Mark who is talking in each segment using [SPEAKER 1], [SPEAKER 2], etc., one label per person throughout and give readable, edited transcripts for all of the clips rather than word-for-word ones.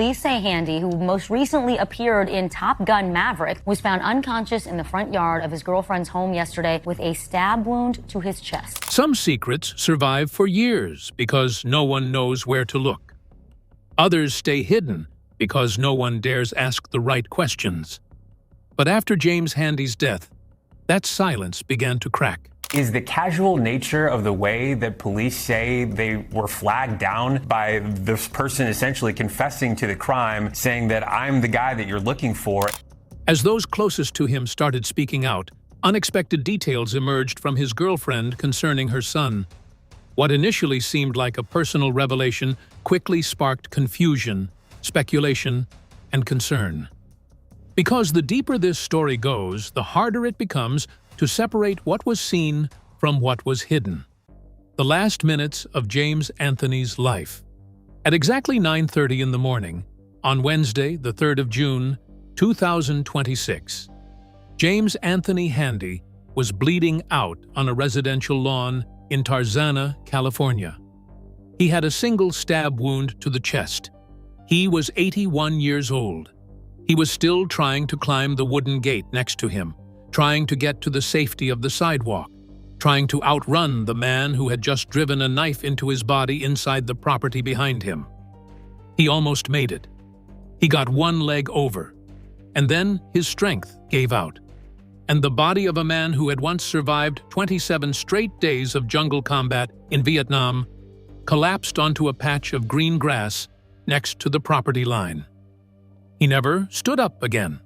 [SPEAKER 1] Police say Handy, who most recently appeared in Top Gun Maverick, was found unconscious in the front yard of his girlfriend's home yesterday with a stab wound to his chest.
[SPEAKER 2] Some secrets survive for years because no one knows where to look. Others stay hidden because no one dares ask the right questions. But after James Handy's death, that silence began to crack.
[SPEAKER 3] Is the casual nature of the way that police say they were flagged down by this person essentially confessing to the crime, saying that I'm the guy that you're looking for?
[SPEAKER 2] As those closest to him started speaking out, unexpected details emerged from his girlfriend concerning her son. What initially seemed like a personal revelation quickly sparked confusion, speculation, and concern. Because the deeper this story goes, the harder it becomes to separate what was seen from what was hidden. The last minutes of James Anthony's life. At exactly 9:30 in the morning, on Wednesday, the 3rd of June, 2026, James Anthony Handy was bleeding out on a residential lawn in Tarzana, California. He had a single stab wound to the chest. He was 81 years old. He was still trying to climb the wooden gate next to him, trying to get to the safety of the sidewalk, trying to outrun the man who had just driven a knife into his body inside the property behind him. He almost made it. He got one leg over, and then his strength gave out, and the body of a man who had once survived 27 straight days of jungle combat in Vietnam collapsed onto a patch of green grass next to the property line. He never stood up again.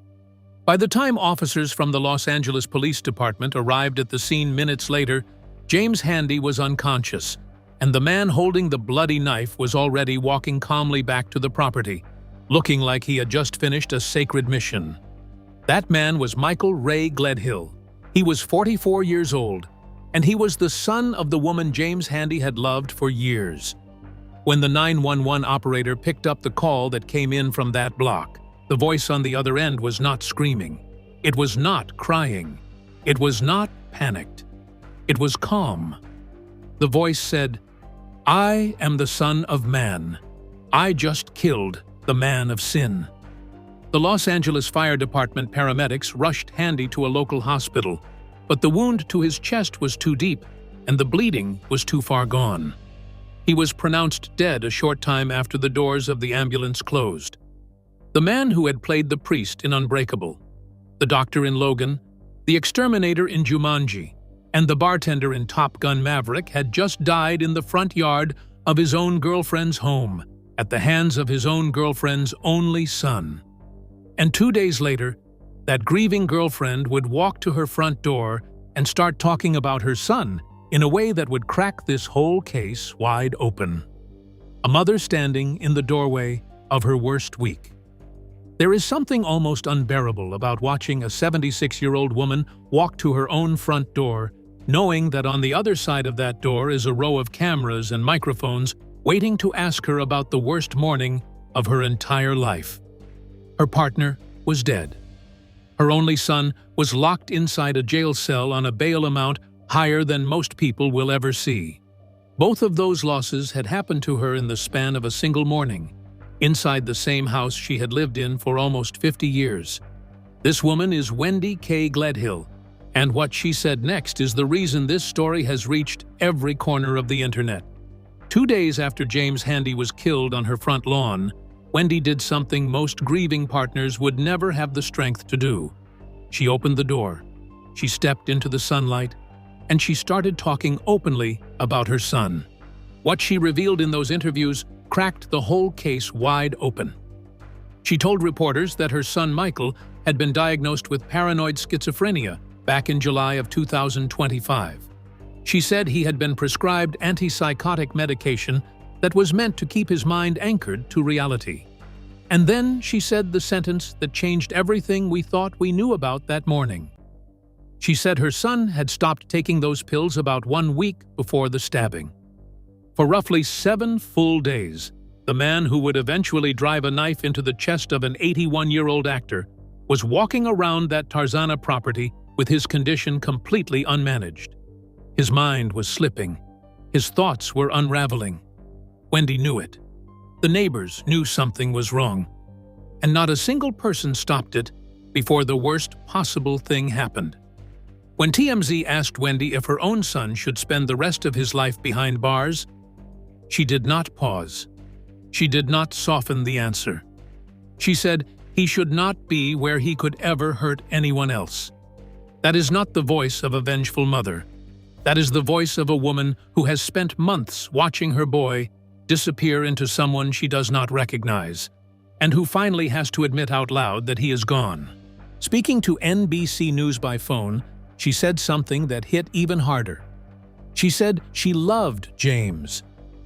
[SPEAKER 2] By the time officers from the Los Angeles Police Department arrived at the scene minutes later, James Handy was unconscious, and the man holding the bloody knife was already walking calmly back to the property, looking like he had just finished a sacred mission. That man was Michael Ray Gledhill. He was 44 years old, and he was the son of the woman James Handy had loved for years. When the 911 operator picked up the call that came in from that block, the voice on the other end was not screaming. It was not crying. It was not panicked. It was calm. The voice said, "I am the Son of Man. I just killed the man of sin." The Los Angeles Fire Department paramedics rushed Handy to a local hospital, but the wound to his chest was too deep, and the bleeding was too far gone. He was pronounced dead a short time after the doors of the ambulance closed. The man who had played the priest in Unbreakable, the doctor in Logan, the exterminator in Jumanji, and the bartender in Top Gun Maverick had just died in the front yard of his own girlfriend's home, at the hands of his own girlfriend's only son. And 2 days later, that grieving girlfriend would walk to her front door and start talking about her son in a way that would crack this whole case wide open. A mother standing in the doorway of her worst week. There is something almost unbearable about watching a 76-year-old woman walk to her own front door, knowing that on the other side of that door is a row of cameras and microphones waiting to ask her about the worst morning of her entire life. Her partner was dead. Her only son was locked inside a jail cell on a bail amount higher than most people will ever see. Both of those losses had happened to her in the span of a single morning, inside the same house she had lived in for almost 50 years. This woman is Wendy K. Gledhill, and what she said next is the reason this story has reached every corner of the internet. 2 days after James Handy was killed on her front lawn, Wendy did something most grieving partners would never have the strength to do. She opened the door, she stepped into the sunlight, and she started talking openly about her son. What she revealed in those interviews cracked the whole case wide open. She told reporters that her son Michael had been diagnosed with paranoid schizophrenia back in July of 2025. She said he had been prescribed antipsychotic medication that was meant to keep his mind anchored to reality. And then she said the sentence that changed everything we thought we knew about that morning. She said her son had stopped taking those pills about 1 week before the stabbing. For roughly 7 full days, the man who would eventually drive a knife into the chest of an 81-year-old actor was walking around that Tarzana property with his condition completely unmanaged. His mind was slipping. His thoughts were unraveling. Wendy knew it. The neighbors knew something was wrong, and not a single person stopped it before the worst possible thing happened. When TMZ asked Wendy if her own son should spend the rest of his life behind bars, she did not pause. She did not soften the answer. She said he should not be where he could ever hurt anyone else. That is not the voice of a vengeful mother. That is the voice of a woman who has spent months watching her boy disappear into someone she does not recognize, and who finally has to admit out loud that he is gone. Speaking to NBC News by phone, she said something that hit even harder. She said she loved James.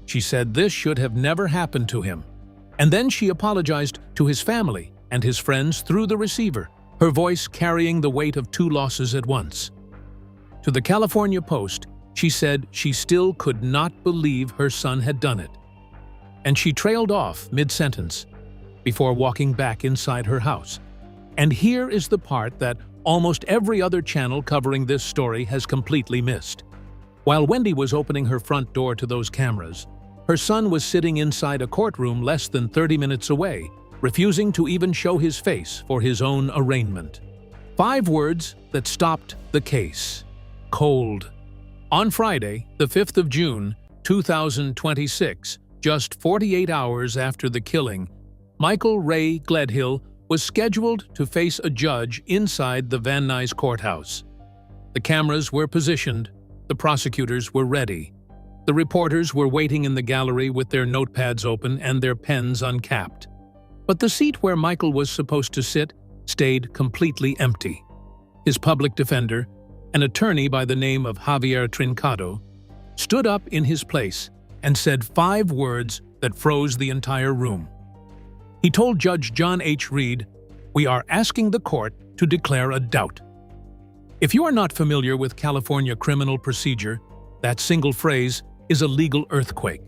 [SPEAKER 2] She said this should have never happened to him. And then she apologized to his family and his friends through the receiver, her voice carrying the weight of two losses at once. To the California Post, she said she still could not believe her son had done it. And she trailed off mid-sentence before walking back inside her house. And here is the part that almost every other channel covering this story has completely missed. While Wendy was opening her front door to those cameras, her son was sitting inside a courtroom less than 30 minutes away, refusing to even show his face for his own arraignment. 5 words that stopped the case. Cold. On Friday, the 5th of June, 2026, just 48 hours after the killing, Michael Ray Gledhill was scheduled to face a judge inside the Van Nuys courthouse. The cameras were positioned, the prosecutors were ready. The reporters were waiting in the gallery with their notepads open and their pens uncapped. But the seat where Michael was supposed to sit stayed completely empty. His public defender, an attorney by the name of Javier Trincado, stood up in his place and said 5 words that froze the entire room. He told Judge John H. Reed, "We are asking the court to declare a doubt." If you are not familiar with California criminal procedure, that single phrase is a legal earthquake.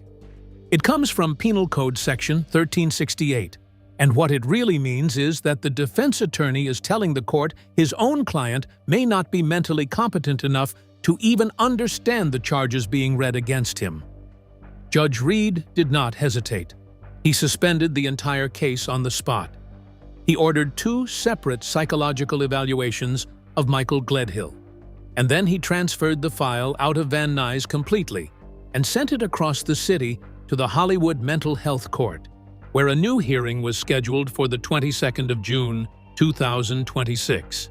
[SPEAKER 2] It comes from Penal Code Section 1368, and what it really means is that the defense attorney is telling the court his own client may not be mentally competent enough to even understand the charges being read against him. Judge Reed did not hesitate. He suspended the entire case on the spot. He ordered 2 separate psychological evaluations of Michael Gledhill, and then he transferred the file out of Van Nuys completely and sent it across the city to the Hollywood Mental Health Court, where a new hearing was scheduled for the 22nd of June, 2026.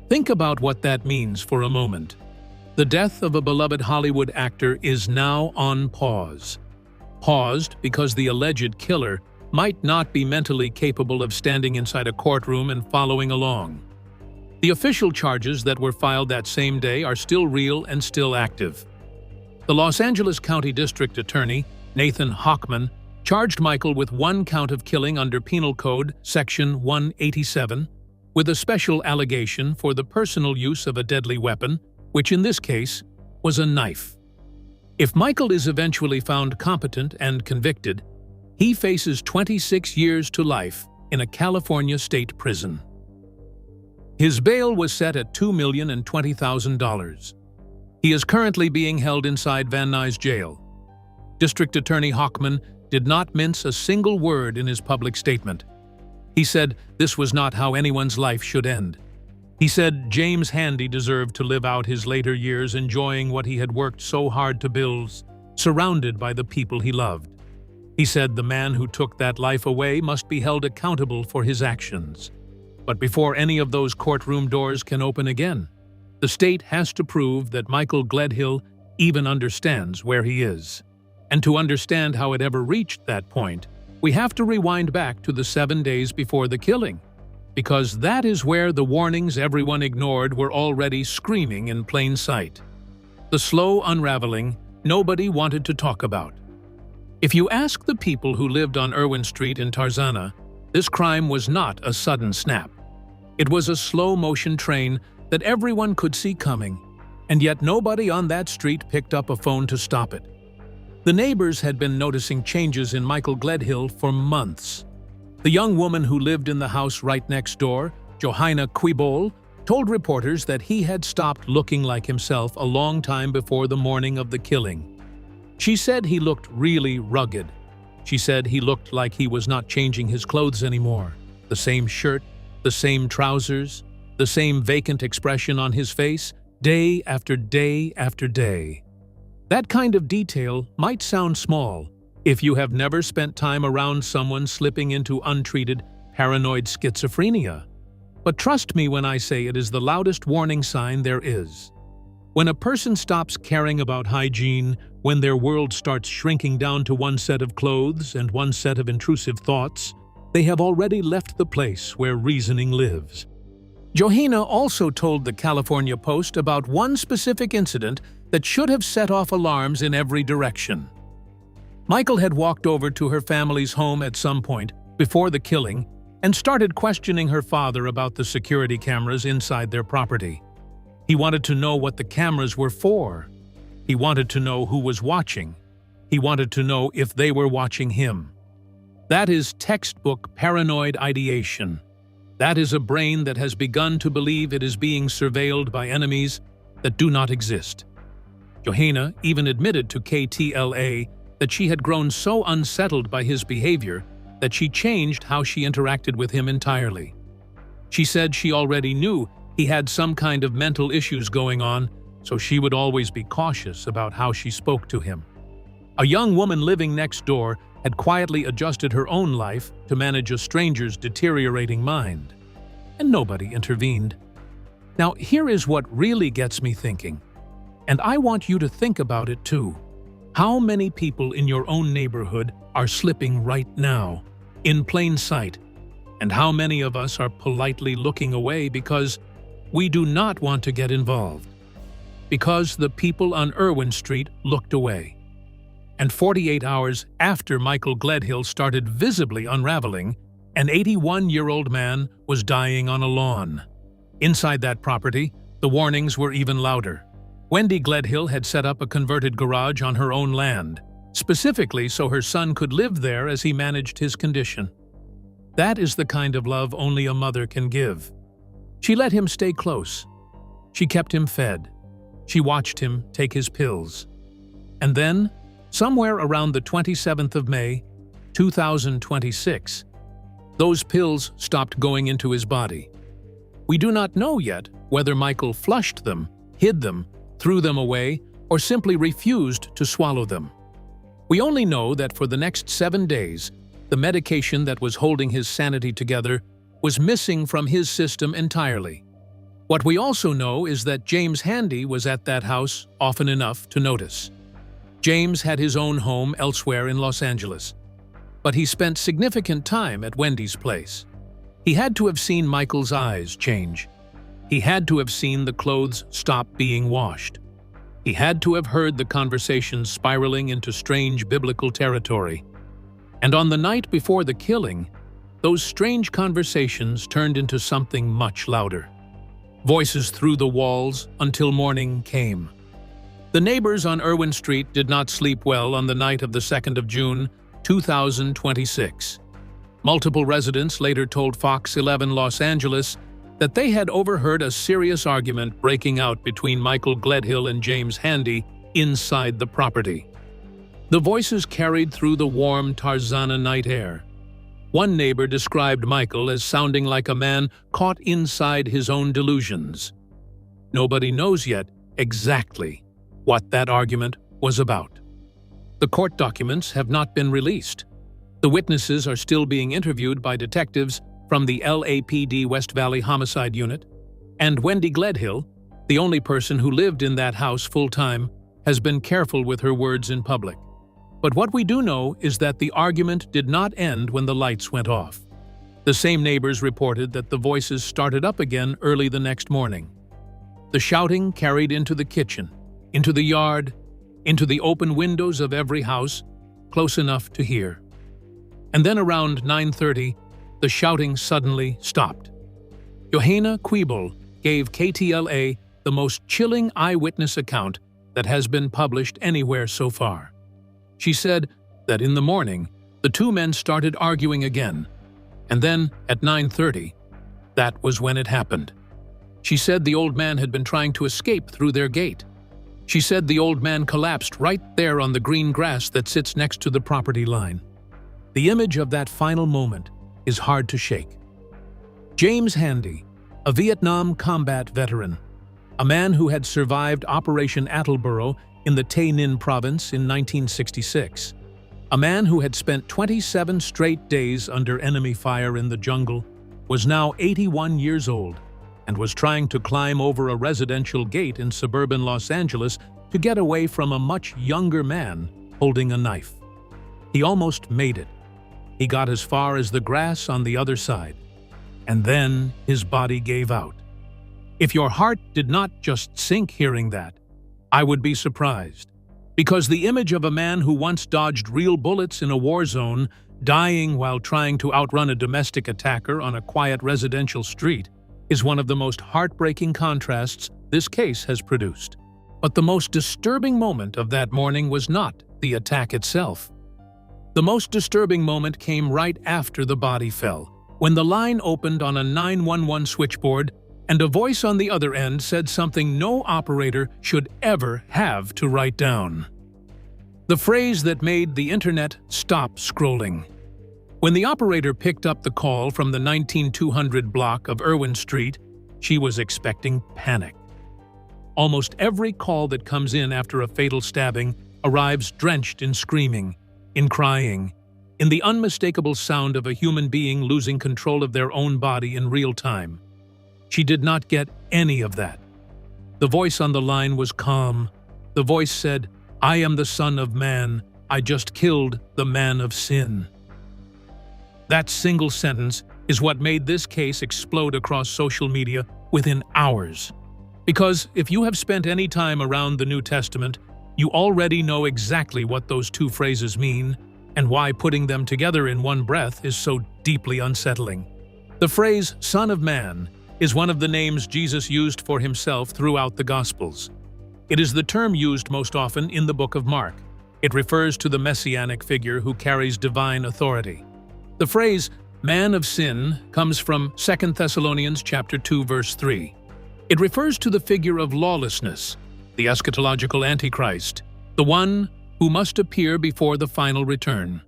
[SPEAKER 2] Think about what that means for a moment. The death of a beloved Hollywood actor is now on pause. Paused because the alleged killer might not be mentally capable of standing inside a courtroom and following along. The official charges that were filed that same day are still real and still active. The Los Angeles County District Attorney, Nathan Hochman, charged Michael with 1 count of killing under Penal Code Section 187, with a special allegation for the personal use of a deadly weapon, which in this case was a knife. If Michael is eventually found competent and convicted, he faces 26 years to life in a California state prison. His bail was set at $2,020,000. He is currently being held inside Van Nuys Jail. District Attorney Hochman did not mince a single word in his public statement. He said this was not how anyone's life should end. He said James Handy deserved to live out his later years enjoying what he had worked so hard to build, surrounded by the people he loved. He said the man who took that life away must be held accountable for his actions. But before any of those courtroom doors can open again, the state has to prove that Michael Gledhill even understands where he is. And to understand how it ever reached that point, we have to rewind back to the 7 days before the killing, because that is where the warnings everyone ignored were already screaming in plain sight. The slow unraveling nobody wanted to talk about. If you ask the people who lived on Irwin Street in Tarzana, this crime was not a sudden snap. It was a slow-motion train that everyone could see coming, and yet nobody on that street picked up a phone to stop it. The neighbors had been noticing changes in Michael Gledhill for months. The young woman who lived in the house right next door, Johanna Quibol, told reporters that he had stopped looking like himself a long time before the morning of the killing. She said he looked really rugged. She said he looked like he was not changing his clothes anymore. The same shirt, the same trousers, the same vacant expression on his face, day after day after day. That kind of detail might sound small if you have never spent time around someone slipping into untreated paranoid schizophrenia. But trust me when I say it is the loudest warning sign there is. When a person stops caring about hygiene, when their world starts shrinking down to one set of clothes and one set of intrusive thoughts, they have already left the place where reasoning lives. Johanna also told the California Post about one specific incident that should have set off alarms in every direction. Michael had walked over to her family's home at some point before the killing and started questioning her father about the security cameras inside their property. He wanted to know what the cameras were for. He wanted to know who was watching. He wanted to know if they were watching him. That is textbook paranoid ideation. That is a brain that has begun to believe it is being surveilled by enemies that do not exist. Johanna even admitted to KTLA that she had grown so unsettled by his behavior that she changed how she interacted with him entirely. She said she already knew he had some kind of mental issues going on, so she would always be cautious about how she spoke to him. A young woman living next door had quietly adjusted her own life to manage a stranger's deteriorating mind, and nobody intervened. Now, here is what really gets me thinking, and I want you to think about it too. How many people in your own neighborhood are slipping right now, in plain sight, and how many of us are politely looking away because we do not want to get involved? Because the people on Irwin Street looked away. And 48 hours after Michael Gledhill started visibly unraveling, an 81-year-old man was dying on a lawn. Inside that property, the warnings were even louder. Wendy Gledhill had set up a converted garage on her own land, specifically so her son could live there as he managed his condition. That is the kind of love only a mother can give. She let him stay close. She kept him fed. She watched him take his pills. And then, somewhere around the 27th of May, 2026, those pills stopped going into his body. We do not know yet whether Michael flushed them, hid them, threw them away, or simply refused to swallow them. We only know that for the next 7 days, the medication that was holding his sanity together was missing from his system entirely. What we also know is that James Handy was at that house often enough to notice. James had his own home elsewhere in Los Angeles, but he spent significant time at Wendy's place. He had to have seen Michael's eyes change. He had to have seen the clothes stop being washed. He had to have heard the conversations spiraling into strange biblical territory. And on the night before the killing, those strange conversations turned into something much louder. Voices through the walls until morning came. The neighbors on Irwin Street did not sleep well on the night of the 2nd of June, 2026. Multiple residents later told Fox 11 Los Angeles that they had overheard a serious argument breaking out between Michael Gledhill and James Handy inside the property. The voices carried through the warm Tarzana night air. One neighbor described Michael as sounding like a man caught inside his own delusions. Nobody knows yet exactly what that argument was about. The court documents have not been released. The witnesses are still being interviewed by detectives from the LAPD West Valley Homicide Unit, and Wendy Gledhill, the only person who lived in that house full-time, has been careful with her words in public. But what we do know is that the argument did not end when the lights went off. The same neighbors reported that the voices started up again early the next morning. The shouting carried into the kitchen, into the yard, into the open windows of every house, close enough to hear. And then around 9:30, the shouting suddenly stopped. Johanna Quibel gave KTLA the most chilling eyewitness account that has been published anywhere so far. She said that in the morning, the two men started arguing again, and then at 9:30, that was when it happened. She said the old man had been trying to escape through their gate. She said the old man collapsed right there on the green grass that sits next to the property line. The image of that final moment is hard to shake. James Handy, a Vietnam combat veteran, a man who had survived Operation Attleboro in the Tay Ninh province in 1966, a man who had spent 27 straight days under enemy fire in the jungle, was now 81 years old and was trying to climb over a residential gate in suburban Los Angeles to get away from a much younger man holding a knife. He almost made it. He got as far as the grass on the other side, and then his body gave out. If your heart did not just sink hearing that, I would be surprised, because the image of a man who once dodged real bullets in a war zone, dying while trying to outrun a domestic attacker on a quiet residential street, is one of the most heartbreaking contrasts this case has produced. But the most disturbing moment of that morning was not the attack itself. The most disturbing moment came right after the body fell, when the line opened on a 911 switchboard and a voice on the other end said something no operator should ever have to write down. The phrase that made the internet stop scrolling. When the operator picked up the call from the 19200 block of Irwin Street, she was expecting panic. Almost every call that comes in after a fatal stabbing arrives drenched in screaming, in crying, in the unmistakable sound of a human being losing control of their own body in real time. She did not get any of that. The voice on the line was calm. The voice said, "I am the Son of Man. I just killed the man of sin." That single sentence is what made this case explode across social media within hours. Because if you have spent any time around the New Testament, you already know exactly what those two phrases mean and why putting them together in one breath is so deeply unsettling. The phrase Son of Man is one of the names Jesus used for himself throughout the Gospels. It is the term used most often in the book of Mark. It refers to the messianic figure who carries divine authority. The phrase man of sin comes from 2 Thessalonians chapter 2 verse 3. It refers to the figure of lawlessness, the eschatological Antichrist, the one who must appear before the final return.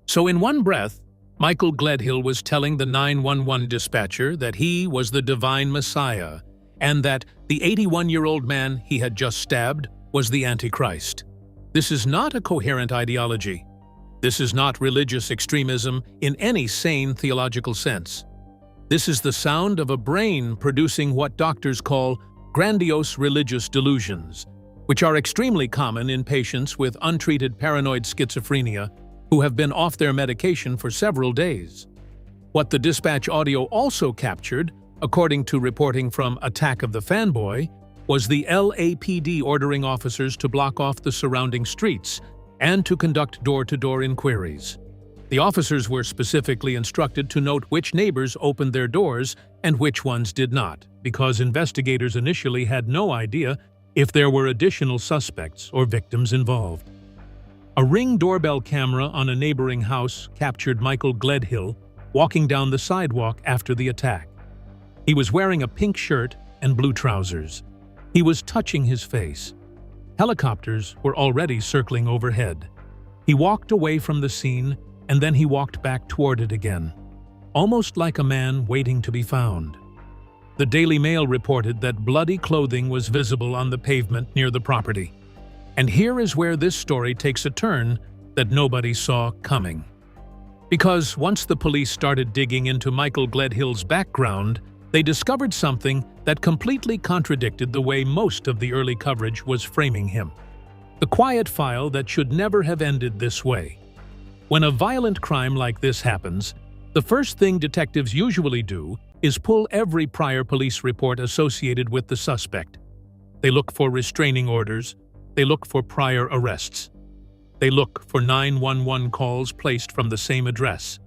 [SPEAKER 2] So in one breath, Michael Gledhill was telling the 911 dispatcher that he was the divine Messiah and that the 81-year-old man he had just stabbed was the Antichrist. This is not a coherent ideology. This is not religious extremism in any sane theological sense. This is the sound of a brain producing what doctors call grandiose religious delusions, which are extremely common in patients with untreated paranoid schizophrenia who have been off their medication for several days. What the dispatch audio also captured, according to reporting from Attack of the Fanboy, was the LAPD ordering officers to block off the surrounding streets and to conduct door-to-door inquiries. The officers were specifically instructed to note which neighbors opened their doors and which ones did not, because investigators initially had no idea if there were additional suspects or victims involved. A Ring doorbell camera on a neighboring house captured Michael Gledhill walking down the sidewalk after the attack. He was wearing a pink shirt and blue trousers. He was touching his face. Helicopters were already circling overhead. He walked away from the scene and then he walked back toward it again, almost like a man waiting to be found. The Daily Mail reported that bloody clothing was visible on the pavement near the property. And here is where this story takes a turn that nobody saw coming. Because once the police started digging into Michael Gledhill's background, they discovered something that completely contradicted the way most of the early coverage was framing him. The quiet file that should never have ended this way. When a violent crime like this happens, the first thing detectives usually do is pull every prior police report associated with the suspect. They look for restraining orders. They look for prior arrests. They look for 911 calls placed from the same address.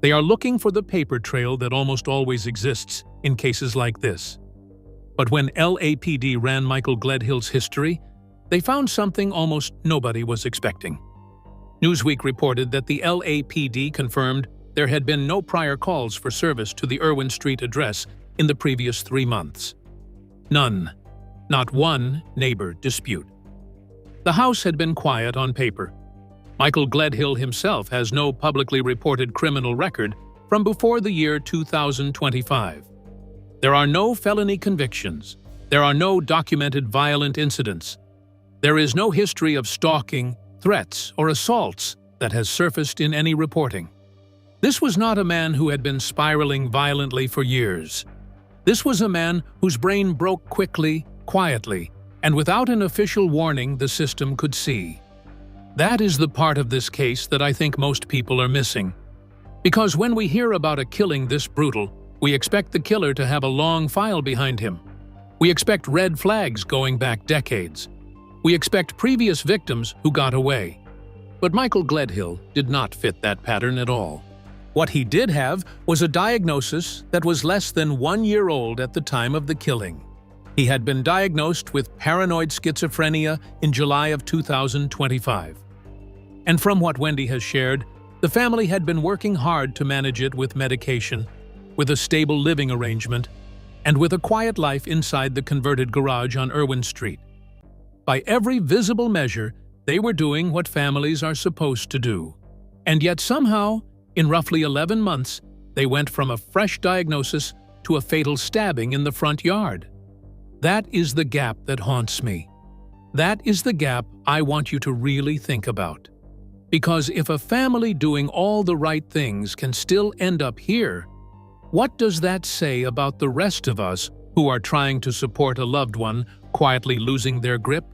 [SPEAKER 2] They are looking for the paper trail that almost always exists in cases like this. But when LAPD ran Michael Gledhill's history, they found something almost nobody was expecting. Newsweek reported that the LAPD confirmed there had been no prior calls for service to the Irwin Street address in the previous 3 months. None. Not one neighbor dispute. The house had been quiet on paper. Michael Gledhill himself has no publicly reported criminal record from before the year 2025. There are no felony convictions. There are no documented violent incidents. There is no history of stalking, threats, or assaults that has surfaced in any reporting. This was not a man who had been spiraling violently for years. This was a man whose brain broke quickly, quietly, and without an official warning the system could see. That is the part of this case that I think most people are missing. Because when we hear about a killing this brutal, we expect the killer to have a long file behind him. We expect red flags going back decades. We expect previous victims who got away. But Michael Gledhill did not fit that pattern at all. What he did have was a diagnosis that was less than 1 year old at the time of the killing. He had been diagnosed with paranoid schizophrenia in July of 2025. And from what Wendy has shared, the family had been working hard to manage it with medication, with a stable living arrangement, and with a quiet life inside the converted garage on Irwin Street. By every visible measure, they were doing what families are supposed to do. And yet somehow, in roughly 11 months, they went from a fresh diagnosis to a fatal stabbing in the front yard. That is the gap that haunts me. That is the gap I want you to really think about. Because if a family doing all the right things can still end up here, what does that say about the rest of us who are trying to support a loved one quietly losing their grip?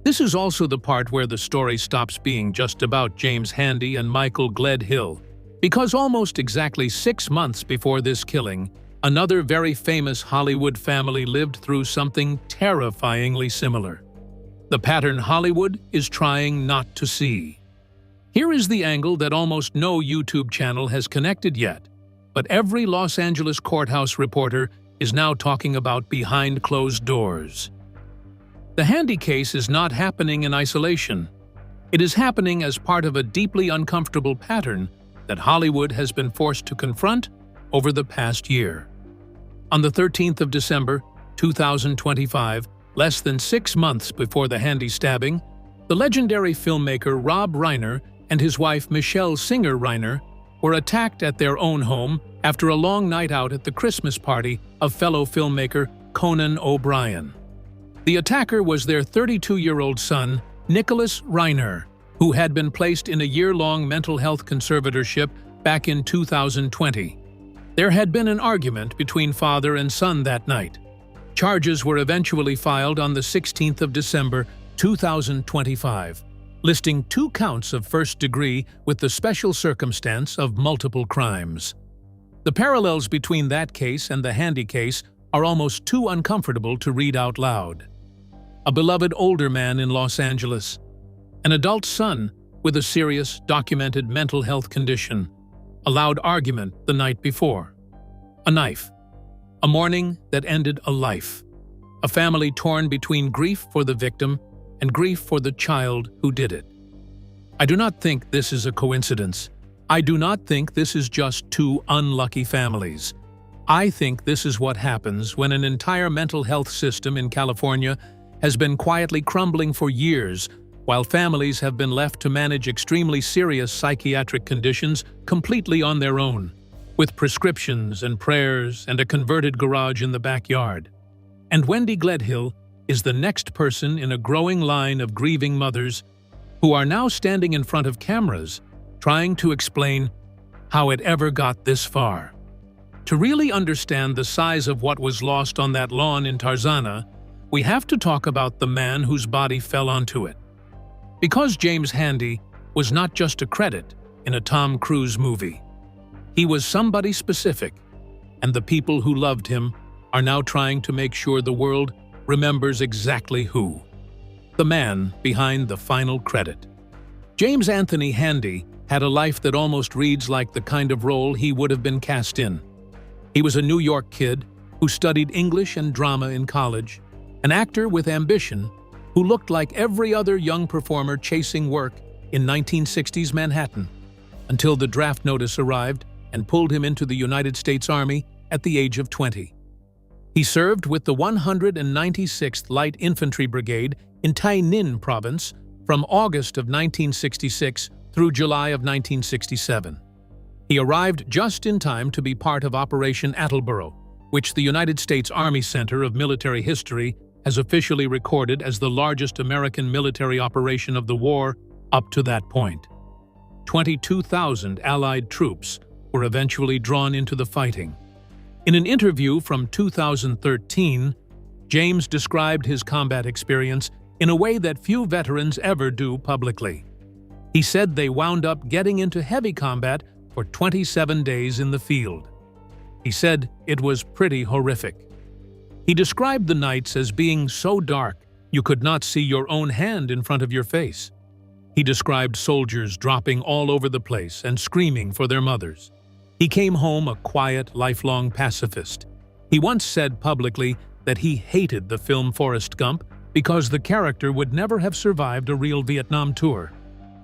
[SPEAKER 2] This is also the part where the story stops being just about James Handy and Michael Gledhill, because almost exactly 6 months before this killing, another very famous Hollywood family lived through something terrifyingly similar. The pattern Hollywood is trying not to see. Here is the angle that almost no YouTube channel has connected yet, but every Los Angeles courthouse reporter is now talking about behind closed doors. The Handy case is not happening in isolation. It is happening as part of a deeply uncomfortable pattern that Hollywood has been forced to confront over the past year. On the 13th of December, 2025, less than 6 months before the Handy stabbing, the legendary filmmaker Rob Reiner and his wife Michelle Singer Reiner were attacked at their own home after a long night out at the Christmas party of fellow filmmaker Conan O'Brien. The attacker was their 32-year-old son, Nicholas Reiner, who had been placed in a year-long mental health conservatorship back in 2020. There had been an argument between father and son that night. Charges were eventually filed on the 16th of December, 2025, listing 2 counts of first degree with the special circumstance of multiple crimes. The parallels between that case and the Handy case are almost too uncomfortable to read out loud. A beloved older man in Los Angeles, an adult son with a serious, documented mental health condition, a loud argument the night before, a knife, a morning that ended a life, a family torn between grief for the victim and grief for the child who did it. I do not think this is a coincidence. I do not think this is just 2 unlucky families. I think this is what happens when an entire mental health system in California has been quietly crumbling for years, while families have been left to manage extremely serious psychiatric conditions completely on their own, with prescriptions and prayers and a converted garage in the backyard. And Wendy Gledhill is the next person in a growing line of grieving mothers who are now standing in front of cameras trying to explain how it ever got this far. To really understand the size of what was lost on that lawn in Tarzana, we have to talk about the man whose body fell onto it. Because James Handy was not just a credit in a Tom Cruise movie. He was somebody specific, and the people who loved him are now trying to make sure the world remembers exactly who. The man behind the final credit. James Anthony Handy had a life that almost reads like the kind of role he would have been cast in. He was a New York kid who studied English and drama in college, an actor with ambition who looked like every other young performer chasing work in 1960s Manhattan, until the draft notice arrived and pulled him into the United States Army at the age of 20. He served with the 196th Light Infantry Brigade in Tai Ninh Province from August of 1966 through July of 1967. He arrived just in time to be part of Operation Attleboro, which the United States Army Center of Military History has officially recorded as the largest American military operation of the war up to that point. 22,000 Allied troops were eventually drawn into the fighting. In an interview from 2013, James described his combat experience in a way that few veterans ever do publicly. He said they wound up getting into heavy combat for 27 days in the field. He said it was pretty horrific. He described the nights as being so dark you could not see your own hand in front of your face. He described soldiers dropping all over the place and screaming for their mothers. He came home a quiet, lifelong pacifist. He once said publicly that he hated the film Forrest Gump because the character would never have survived a real Vietnam tour.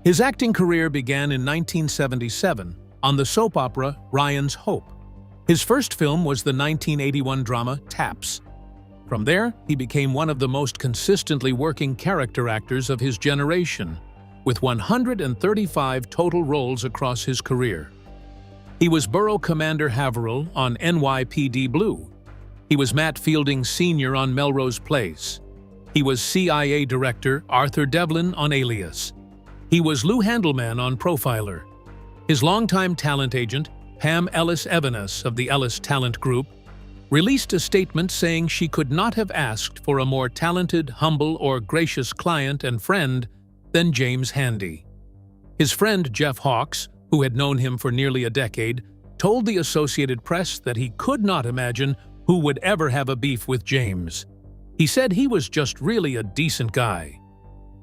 [SPEAKER 2] His acting career began in 1977 on the soap opera Ryan's Hope. His first film was the 1981 drama Taps. From there, he became one of the most consistently working character actors of his generation, with 135 total roles across his career. He was Borough Commander Haverhill on NYPD Blue. He was Matt Fielding Sr. on Melrose Place. He was CIA Director Arthur Devlin on Alias. He was Lou Handelman on Profiler. His longtime talent agent, Pam Ellis Evanas of the Ellis Talent Group, released a statement saying she could not have asked for a more talented, humble, or gracious client and friend than James Handy. His friend Jeff Hawks, who had known him for nearly a decade, told the Associated Press that he could not imagine who would ever have a beef with James. He said he was just really a decent guy.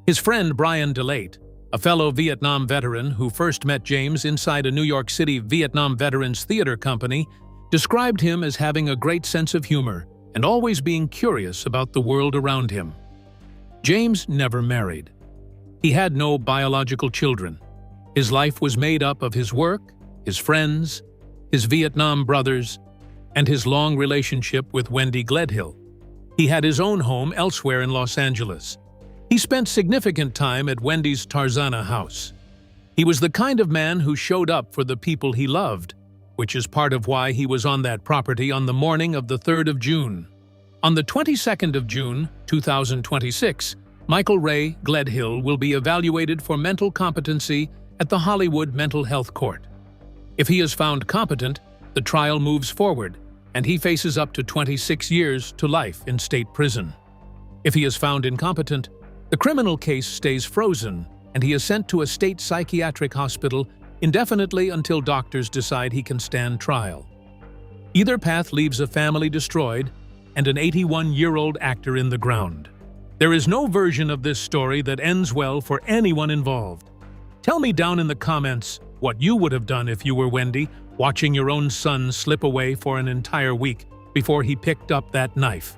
[SPEAKER 2] His friend Brian DeLate, a fellow Vietnam veteran who first met James inside a New York City Vietnam Veterans Theater Company, described him as having a great sense of humor and always being curious about the world around him. James never married. He had no biological children. His life was made up of his work, his friends, his Vietnam brothers, and his long relationship with Wendy Gledhill. He had his own home elsewhere in Los Angeles. He spent significant time at Wendy's Tarzana house. He was the kind of man who showed up for the people he loved, which is part of why he was on that property on the morning of the 3rd of June. On the 22nd of June, 2026, Michael Ray Gledhill will be evaluated for mental competency at the Hollywood Mental Health Court. If he is found competent, the trial moves forward, and he faces up to 26 years to life in state prison. If he is found incompetent, the criminal case stays frozen, and he is sent to a state psychiatric hospital indefinitely until doctors decide he can stand trial. Either path leaves a family destroyed and an 81-year-old actor in the ground. There is no version of this story that ends well for anyone involved. Tell me down in the comments what you would have done if you were Wendy, watching your own son slip away for an entire week before he picked up that knife.